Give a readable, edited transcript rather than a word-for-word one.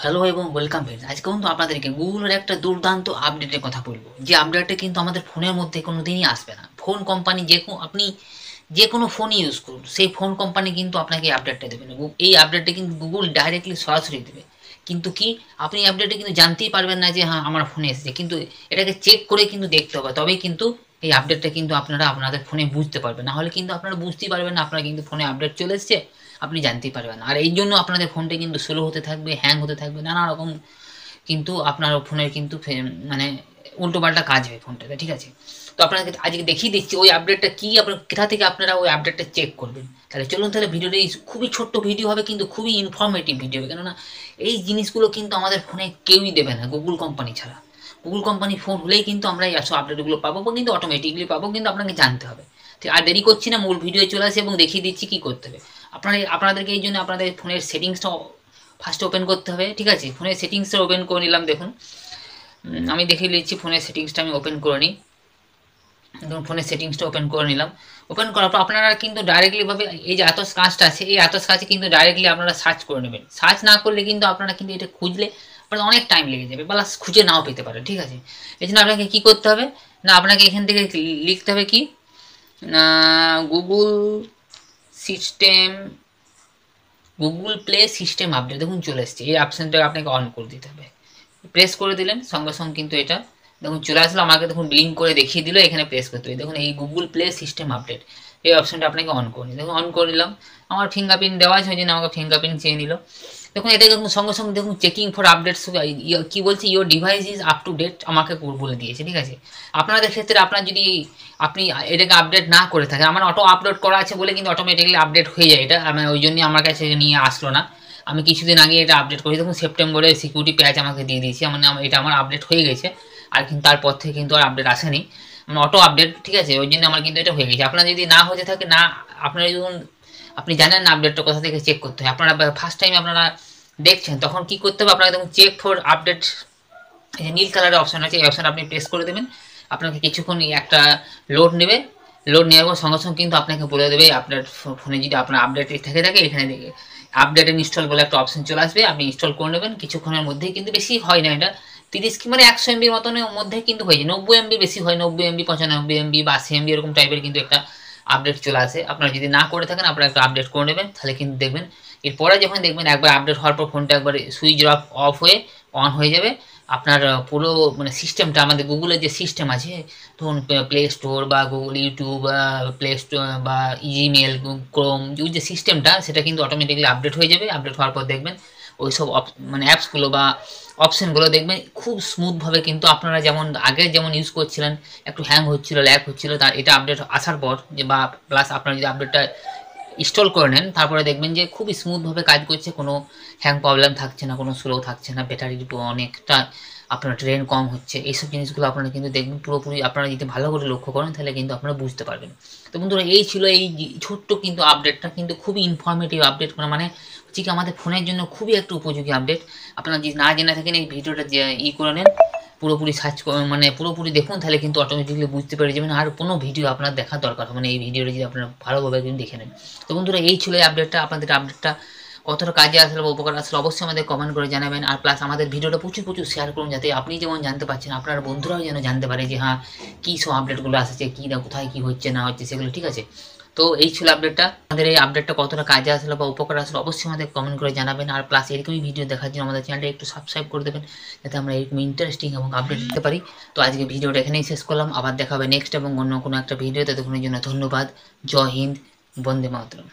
Hello এবং welcome friends. আজকে কিন্তু আপনাদেরকে গুগলের একটা দুর্দান্ত আপডেটের কথা বলবো, যে আপডেটটা কিন্তু আমাদের ফোনের মধ্যে কোনোদিনই আসবে না। ফোন কোম্পানি আপনি যে কোনো ফোন ইউজ করুন, সেই ফোন কোম্পানি কিন্তু আপনাকে এই আপডেটটা দেবে না। এই আপডেটটা কিন্তু গুগল ডাইরেক্টলি সরাসরি দেবে। কিন্তু কি, আপনি এই আপডেটটা কিন্তু জানতেই পারবেন না যে হ্যাঁ আমার ফোনে এসেছে, কিন্তু এটাকে চেক করে কিন্তু দেখতে হবে, তবেই কিন্তু এই আপডেটটা কিন্তু আপনারা আপনাদের ফোনে বুঝতে পারবেন। না হলে কিন্তু আপনারা বুঝতেই পারবেন না আপনার কিন্তু ফোনে আপডেট চলে এসেছে, আপনি জানতেই পারবেন না। আর এই জন্য আপনাদের ফোনটা কিন্তু স্লো হতে থাকবে, হ্যাং হতে থাকবে, নানা রকম কিন্তু আপনার ফোনের কিন্তু মানে উল্টোপাল্টা কাজ হয় ফোনটাতে, ঠিক আছে? তো আপনাদেরকে আজকে দেখিয়ে দিচ্ছি ওই আপডেটটা কী, আপনার কোথা থেকে আপনারা ওই আপডেটটা চেক করবেন। তাহলে চলুন, তাহলে ভিডিওটা খুবই ছোট্ট ভিডিও হবে, কিন্তু খুবই ইনফরমেটিভ ভিডিও হবে। কেননা এই জিনিসগুলো কিন্তু আমাদের ফোনে কেউই দেবে না গুগল কোম্পানি ছাড়া। গুগল কোম্পানি ফোন হলেই কিন্তু আমরা এই সব আপডেটগুলো পাবো, কিন্তু অটোমেটিকলি পাবো, কিন্তু আপনাকে জানতে হবে। ঠিক, আর দেরি করছি না, মূল ভিডিও চলে আসে এবং দেখিয়ে দিচ্ছি কী করতে হবে। আপনাদেরকে এই জন্য আপনাদের ফোনের সেটিংসটা ফার্স্ট ওপেন করতে হবে, ঠিক আছে? ফোনের সেটিংসটা ওপেন করে নিলাম। দেখুন, আমি দেখিয়ে দিচ্ছি ফোনের সেটিংসটা আমি ওপেন করে নিই। ধরুন ফোনের সেটিংসটা ওপেন করে নিলাম। ওপেন করার পর আপনারা কিন্তু ডাইরেক্টলিভাবে এই যে এত কাজটা আছে, এই এত কাজে কিন্তু ডাইরেক্টলি আপনারা সার্চ করে নেবেন। সার্চ না করলে কিন্তু আপনারা কিন্তু এটা খুঁজলে আপনার অনেক টাইম লেগে যাবে, প্লাস খুঁজে নাও পেতে পারেন, ঠিক আছে? এই জন্য আপনাকে কী করতে হবে না, আপনাকে এখান থেকে লিখতে হবে কি না, Google system, Google play system update. দেখুন চলে এসছে, এই অপশানটা আপনাকে অন করে দিতে হবে। প্রেস করে দিলেন সঙ্গে সঙ্গে কিন্তু এটা দেখুন চলে আসলো। আমাকে দেখুন ব্লিঙ্ক করে দেখিয়ে দিল, এখানে প্রেস করতে হবে। দেখুন এই গুগল প্লে সিস্টেম আপডেট, এই অপশানটা আপনাকে অন করে নিই। দেখুন অন করে নিলাম, আমার ফিঙ্গারপ্রিন্ট দেওয়া আছে, ওই জন্য আমাকে ফিঙ্গারপ্রিন্ট চেয়ে নিল। দেখুন এটা দেখুন সঙ্গে সঙ্গে দেখুন চেকিং ফর আপডেটস কী বলছে, your device is up to date আমাকে বলে দিয়েছে, ঠিক আছে? আপনাদের ক্ষেত্রে আপনার যদি আপনি এটাকে আপডেট না করে থাকেন, আমার অটো আপলোড করা আছে বলে কিন্তু অটোমেটিক্যালি আপডেট হয়ে যায় এটা, আমি ওই জন্যই আমার কাছে নিয়ে আসলো না। আমি কিছুদিন আগে এটা আপডেট করি, দেখুন সেপ্টেম্বরে সিকিউরিটি প্যাচ আমাকে দিয়ে দিয়েছি, মানে এটা আমার আপডেট হয়ে গেছে। আর কিন্তু তারপর থেকে কিন্তু আর আপডেট আসেনি, মানে অটো আপডেট, ঠিক আছে? ওই জন্য আমার কিন্তু এটা হয়ে গেছে। আপনার যদি না হয়ে থাকে, না আপনারা যখন আপনি জানেন না আপডেটটা কোথা থেকে চেক করতে হয়, আপনারা ফার্স্ট টাইম আপনারা দেখছেন, তখন কী করতে হবে আপনাকে, দেখুন চেক ফর আপডেট, এই যে নীল কালারের অপশান আছে, এই অপশান আপনি প্রেস করে দেবেন। আপনাকে কিছুক্ষণ একটা লোড নেবে, লোড নেওয়ার পর সঙ্গে সঙ্গে কিন্তু আপনাকে বলে দেবে আপনার ফোনে যদি আপনার আপডেট থেকে থাকে, এখানে দেখে আপডেট ইনস্টল বলে একটা অপশন চলে আসবে, আপনি ইনস্টল করে নেবেন। কিছুক্ষণের মধ্যেই কিন্তু, বেশি হয় না এটা, 30 কি মানে 100 এমবির মতনের মধ্যে কিন্তু হয়ে যায়। 90 এমবি বেশি হয়, 90 এমবি, 95 এমবি বা 80 এমবি এরকম টাইপের কিন্তু একটা আপডেট চলে আসে। আপনারা যদি না করে থাকেন, আপনারা একটা আপডেট করে নেবেন, তাহলে কিন্তু দেখবেন এরপরে যখন দেখবেন একবার আপডেট হওয়ার পর ফোনটা একবার সুইচ অফ হয়ে অন হয়ে যাবে, আপনার পুরো মানে সিস্টেমটা, আমাদের গুগলের যে সিস্টেম আছে, ধরুন প্লে স্টোর বা গুগল ইউটিউব বা প্লে স্টোর বা ইমেল, ক্রোম, ওই যে সিস্টেমটা, সেটা কিন্তু অটোমেটিক্যালি আপডেট হয়ে যাবে। আপডেট হওয়ার পর দেখবেন ওই সব মানে অ্যাপসগুলো বা অপশানগুলো দেখবেন খুব স্মুথভাবে, কিন্তু আপনারা যেমন আগে যেমন ইউজ করছিলেন, একটু হ্যাং হচ্ছিলো, ল্যাগ হচ্ছিলো, তার এটা আপডেট আসার পর যে বা প্লাস আপনারা যদি আপডেটটা ইনস্টল করে নেন, তারপরে দেখবেন যে খুবই স্মুথভাবে কাজ করছে, কোনো হ্যাং প্রবলেম থাকছে না, কোনো স্লো থাকছে না, ব্যাটারি অনেকটা আপনার ট্রেন কম হচ্ছে। এইসব জিনিসগুলো আপনারা কিন্তু দেখবেন পুরোপুরি, আপনারা যদি ভালো করে লক্ষ্য করেন তাহলে কিন্তু আপনারা বুঝতে পারবেন। তো বন্ধুরা, এই ছিল এই ছোট্ট কিন্তু আপডেটটা, কিন্তু খুবই ইনফরমেটিভ আপডেট, মানে হচ্ছে কি আমাদের ফোনের জন্য খুবই একটা উপযোগী আপডেট। আপনারা যদি না জেনে থাকেন, এই ভিডিওটা করে নেন, পুরোপুরি সার্চ মানে পুরোপুরি দেখুন, তাহলে কিন্তু অটোমেটিকলি বুঝতে পেরে যাবেন, আর কোনো ভিডিও আপনার দেখার দরকার হবে না। এই ভিডিওটা যদি আপনারা ভালোভাবে কিন্তু দেখে নেন। তো বন্ধুরা, এই ছিল এই আপডেটটা। আপনাদের আপডেটটা কতটা কাজে আসলে বা উপকার আসলে অবশ্যই আমাদের কমেন্ট করে জানাবেন। আর প্লাস আমাদের ভিডিওটা প্রচুর প্রচুর শেয়ার করুন, যাতে আপনি যেমন জানতে পারছেন, আপনার বন্ধুরাও যেন জানতে পারে যে হ্যাঁ কী সব আপডেটগুলো আসছে, কী না কোথায় কী হচ্ছে না হচ্ছে সেগুলো, ঠিক আছে? তো এই ছিল আপডেটটা। আমাদের এই আপডেটটা কতটা কাজে আসলো বা উপকার আসলো অবশ্যই আমাদের কমেন্ট করে জানাবেন। আর প্লাস এরকমই ভিডিও দেখার জন্য আমাদের চ্যানেলটা একটু সাবস্ক্রাইব করে দেবেন, যাতে আমরা এরকম ইন্টারেস্টিং এবং আপডেট দিতে পারি। তো আজকে ভিডিওটা এখানেই শেষ করলাম, আবার দেখা হবে নেক্সট এবং অন্য কোনো একটা ভিডিও। ততক্ষণের জন্য ধন্যবাদ। জয় হিন্দ, বন্দে মাতরম।